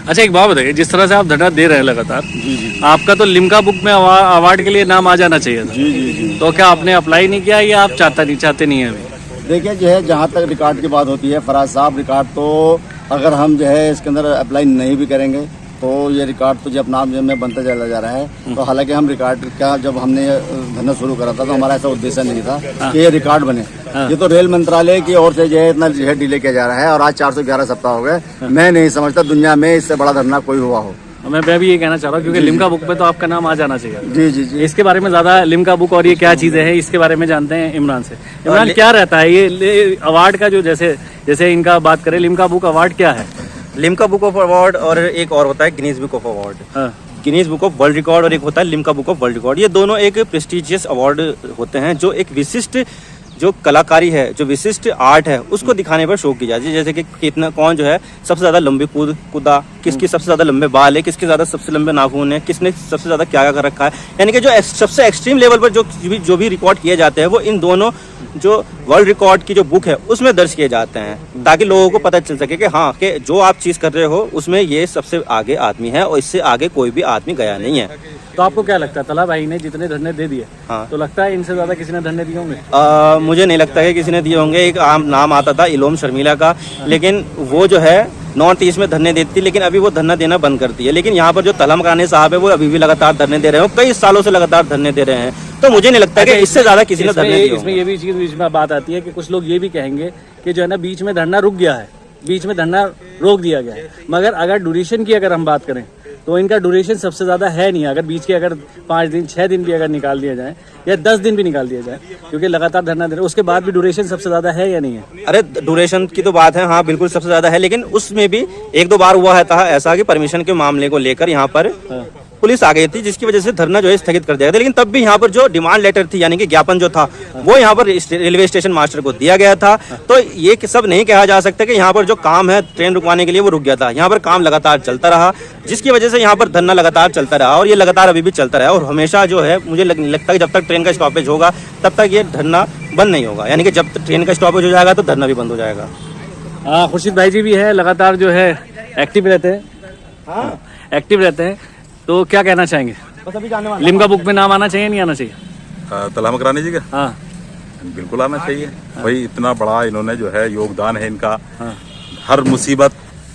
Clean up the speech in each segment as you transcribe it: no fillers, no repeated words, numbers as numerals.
अच्छा एक बात बताइए, जिस तरह से आप धरना दे रहे हैं लगातार, जी। आपका तो लिम्का बुक में अवार्ड के लिए नाम आ जाना चाहिए था। जी। तो क्या आपने अप्लाई नहीं किया या आप चाहते नहीं है अभी? देखिए जो है, जहाँ तक रिकॉर्ड की बात होती है फराज साहब, रिकॉर्ड तो अगर हम जो है इसके अंदर अप्लाई नहीं भी करेंगे तो ये रिकॉर्ड तो जब नाम में बनता चला जा रहा है। तो हालांकि हम रिकॉर्ड का जब हमने धरना शुरू करा था तो हमारा ऐसा उद्देश्य नहीं था कि ये रिकॉर्ड बने। ये तो रेल मंत्रालय की ओर से जो है इतना जो है डिले किया जा रहा है और आज 411 सप्ताह हो गए। मैं नहीं समझता दुनिया में इससे बड़ा धरना कोई हुआ हो। मैं भी ये कहना चाह रहा हूँ क्योंकि लिम्का बुक में तो आपका नाम आ जाना चाहिए। जी। इसके बारे में ज्यादा लिम्का बुक और ये क्या चीजें हैं इसके बारे में जानते हैं इमरान से। इमरान, क्या रहता है ये अवार्ड का, जो जैसे इनका बात करें, लिम्का बुक अवार्ड क्या है? लिम्का बुक ऑफ अवार्ड और एक और होता है Guinness book of award. Guinness book of world record और एक होता है Limca book of world record. ये दोनों एक प्रेस्टिजियस अवार्ड होते हैं जो एक विशिष्ट जो कलाकारी है, जो विशिष्ट आर्ट है, उसको दिखाने पर शो की जाती है। जैसे कि कितना कौन जो है सबसे ज्यादा लंबी कूदा, किसकी सबसे ज्यादा लंबे बाल है, किसके ज्यादा सबसे लंबे नाखून है, किसने सबसे ज्यादा क्या कर रखा है। यानी कि जो सबसे एक्सट्रीम लेवल पर जो भी रिकॉर्ड किए जाते हैं वो इन दोनों जो वर्ल्ड रिकॉर्ड की जो बुक है उसमें दर्ज किए जाते हैं, ताकि लोगों को पता चल सके कि हाँ कि जो आप चीज कर रहे हो उसमें ये सबसे आगे आदमी है और इससे आगे कोई भी आदमी गया नहीं है। तो आपको क्या लगता है, तला भाई ने जितने धरने दे दिए, हाँ, तो लगता है इनसे ज्यादा किसी ने धरने दिए होंगे? मुझे नहीं लगता है किसी ने दिए होंगे। एक आम नाम आता था इलोम शर्मिला का, लेकिन वो जो है नॉर्थ ईस्ट में धरने देती, लेकिन अभी वो धरना देना बंद करती है। लेकिन यहाँ पर जो तला मकानी साहब है वो अभी भी लगातार धरने दे रहे हैं, कई सालों से लगातार धरने दे रहे हैं। तो मुझे नहीं लगता कि इससे ज्यादा किसी ने धरने दिए। इसमें ये भी चीज बीच में बात आती है कि कुछ लोग ये भी कहेंगे कि जो है ना बीच में धरना रुक गया है, बीच में धरना रोक दिया गया है। मगर अगर ड्यूरेशन की अगर हम बात करें तो इनका ड्यूरेशन सबसे ज्यादा है नहीं। अगर बीच के अगर 5 दिन 6 दिन भी अगर निकाल दिया जाए या 10 दिन भी निकाल दिया जाए, क्योंकि लगातार धरना दे रहे, उसके बाद भी ड्यूरेशन सबसे ज्यादा है या नहीं है? अरे ड्यूरेशन की तो बात है, हाँ बिल्कुल सबसे ज्यादा है, लेकिन उसमें भी 1-2 बार हुआ था ऐसा कि परमिशन के मामले को लेकर यहाँ पर पुलिस आ गई थी, जिसकी वजह से धरना जो है स्थगित कर दिया गया था। लेकिन तब भी यहाँ पर जो डिमांड लेटर थी, यानी कि ज्ञापन जो था, वो यहाँ पर रेलवे स्टेशन मास्टर को दिया गया था। तो ये सब नहीं कहा जा सकता कि यहाँ पर जो काम है ट्रेन रुकवाने के लिए वो रुक गया था। यहाँ पर काम लगातार चलता रहा, जिसकी वजह से यहाँ पर धरना लगातार चलता रहा और ये लगातार अभी भी चलता रहा। और हमेशा जो है मुझे लगता है कि जब तक ट्रेन का स्टॉपेज होगा तब तक ये धरना बंद नहीं होगा। यानी कि जब तक ट्रेन का स्टॉपेज हो जाएगा तो धरना भी बंद हो जाएगा। खुर्शीद भाई जी भी है, लगातार जो है एक्टिव रहते हैं, एक्टिव रहते हैं। तो क्या कहना चाहेंगे, लिम्का बुक में नाम आना चाहिए नहीं आना चाहिए? तला मकरानी जी का हाँ बिल्कुल आना चाहिए। भाई इतना बड़ा इन्होंने जो है योगदान है इनका, हर मुसीबत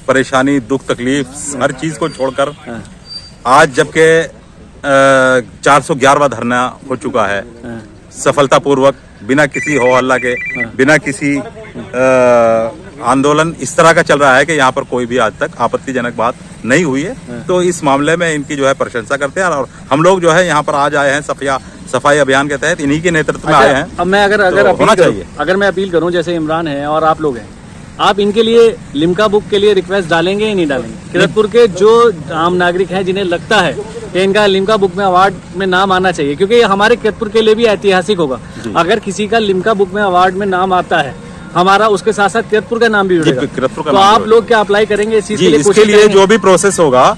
परेशानी दुख तकलीफ हर चीज को छोड़कर आज जबकि 411वां धरना हो चुका है सफलतापूर्वक, बिना किसी हो हल्ला के, बिना किसी आंदोलन इस तरह का चल रहा है कि यहाँ पर कोई भी आज तक आपत्तिजनक बात नहीं हुई है। तो इस मामले में इनकी जो है प्रशंसा करते हैं और हम लोग जो है यहाँ पर आज आए हैं सफाई अभियान के तहत, इन्हीं के नेतृत्व में आए हैं। अब मैं अगर मैं अपील करूँ, जैसे इमरान है और आप लोग हैं, आप इनके लिए लिम्का बुक के लिए रिक्वेस्ट डालेंगे या नहीं डालेंगे? किरतपुर के जो आम नागरिक हैं जिन्हें लगता है कि इनका लिम्का बुक में अवार्ड में नाम आना चाहिए, क्योंकि ये हमारे किरतपुर के लिए भी ऐतिहासिक होगा। अगर किसी का लिम्का बुक में अवार्ड में नाम आता है हमारा, उसके साथ साथ किरतपुर का नाम भी जुड़ेगा। तो आप लोग क्या अप्लाई करेंगे इस चीज के लिए? इसके लिए जो भी प्रोसेस होगा,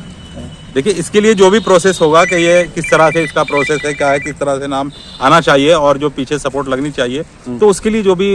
देखिए इसके लिए जो भी प्रोसेस होगा कि ये किस तरह से इसका प्रोसेस है, क्या है, किस तरह से नाम आना चाहिए और जो पीछे सपोर्ट लगनी चाहिए, तो उसके लिए जो भी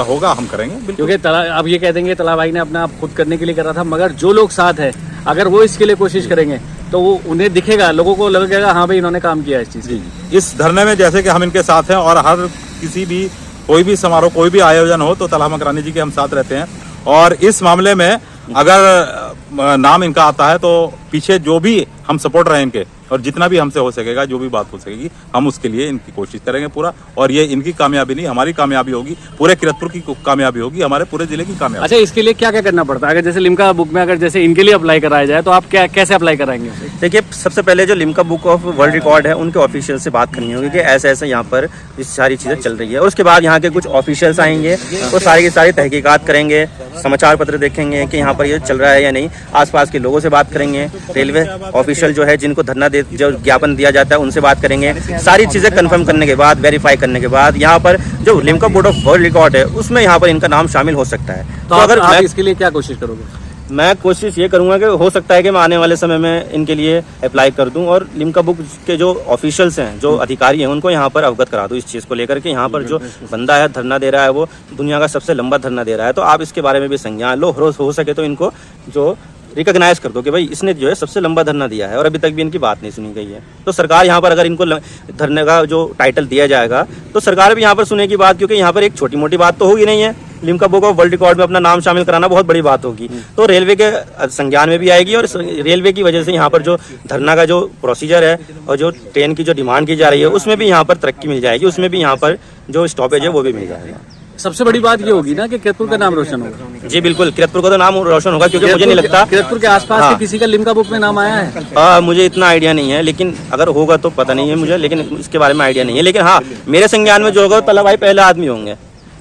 होगा हम करेंगे। क्योंकि अब ये कह देंगे तला भाई ने अपना आप खुद करने के लिए करा था, मगर जो लोग साथ है अगर वो इसके लिए कोशिश करेंगे तो वो उन्हें दिखेगा, लोगों को लगेगा हाँ भाई इन्होंने काम किया इस चीज की। इस धरने में जैसे कि हम इनके साथ हैं और हर किसी भी कोई भी समारोह कोई भी आयोजन हो तो तला मकरानी जी के हम साथ रहते हैं। और इस मामले में अगर नाम इनका आता है तो पीछे जो भी हम सपोर्ट रहे इनके, और जितना भी हमसे हो सकेगा, जो भी बात हो सकेगी, हम उसके लिए इनकी कोशिश करेंगे पूरा। और ये इनकी कामयाबी नहीं हमारी कामयाबी होगी, पूरे किरतपुर की कामयाबी होगी, हमारे पूरे जिले की कामयाबी। अच्छा, इसके लिए क्या क्या करना पड़ता है? अगर जैसे लिम्का बुक में अगर जैसे इनके लिए अप्लाई कराया जाए तो आप क्या कैसे अप्लाई कराएंगे? देखिए, सबसे पहले जो Limca book of world record है उनके ऑफिशियल से बात करनी होगी कि ऐसे ऐसे यहाँ पर ये सारी चीज़ें चल रही है। और उसके बाद यहाँ के कुछ ऑफिशियल्स आएंगे, वो सारी की सारी तहकीकात करेंगे, समाचार पत्र देखेंगे कि यहाँ पर ये चल रहा है या नहीं, आसपास के लोगों से बात करेंगे, रेलवे ऑफिशियल जो है जिनको धरना जो ज्ञापन दिया जाता है उनसे बात करेंगे। सारी चीज़ें कंफर्म करने के बाद, वेरीफाई करने के बाद यहाँ पर जो Limca book of world record है उसमें यहाँ पर इनका नाम शामिल हो सकता है। तो अगर आप इसके लिए क्या कोशिश करोगे? मैं कोशिश ये करूंगा कि हो सकता है कि मैं आने वाले समय में इनके लिए अप्लाई कर दूं और लिम्का बुक के जो ऑफिशियल्स हैं, जो अधिकारी हैं, उनको यहाँ पर अवगत करा दूं इस चीज़ को लेकर के यहाँ पर जो बंदा है धरना दे रहा है वो दुनिया का सबसे लंबा धरना दे रहा है। तो आप इसके बारे में भी संज्ञान लो, हो सके तो इनको जो रिकॉग्नाइज कर दो कि भाई इसने जो है सबसे लंबा धरना दिया है और अभी तक भी इनकी बात नहीं सुनी गई है। तो सरकार यहाँ पर अगर इनको धरने का जो टाइटल दिया जाएगा तो सरकार भी यहाँ पर सुनेगी बात, क्योंकि यहाँ पर एक छोटी मोटी बात तो होगी नहीं है। Limca book of world record में अपना नाम शामिल कराना बहुत बड़ी बात होगी, तो रेलवे के संज्ञान में भी आएगी और रेलवे की वजह से यहाँ पर जो धरना का जो प्रोसीजर है और जो ट्रेन की जो डिमांड की जा रही है उसमें भी यहाँ पर तरक्की मिल जाएगी, उसमें भी यहाँ पर जो स्टॉपेज है वो भी मिल जाएगा। सबसे बड़ी बात ये होगी ना कि किरतपुर का नाम रोशन होगा। जी बिल्कुल, किरतपुर का तो नाम रोशन होगा, क्योंकि मुझे नहीं लगता किरतपुर के आसपास हाँ। के किसी का लिम्का बुक में नाम आया है। मुझे इतना आइडिया नहीं है, लेकिन अगर होगा तो पता नहीं है मुझे, लेकिन इसके बारे में आइडिया नहीं है। लेकिन हाँ, मेरे संज्ञान में जो होगा तला भाई पहले आदमी होंगे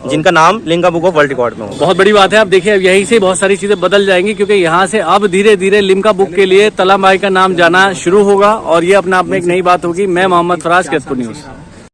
जिनका नाम Limca book of world record में होगा। बहुत बड़ी बात है। आप देखिए, अब यहीं से बहुत सारी चीजें बदल जाएंगी, क्योंकि यहाँ से अब धीरे धीरे लिम्का बुक के लिए तला भाई का नाम जाना शुरू होगा और ये अपने आप में एक नई बात होगी। मैं मोहम्मद फराज, किरतपुर न्यूज।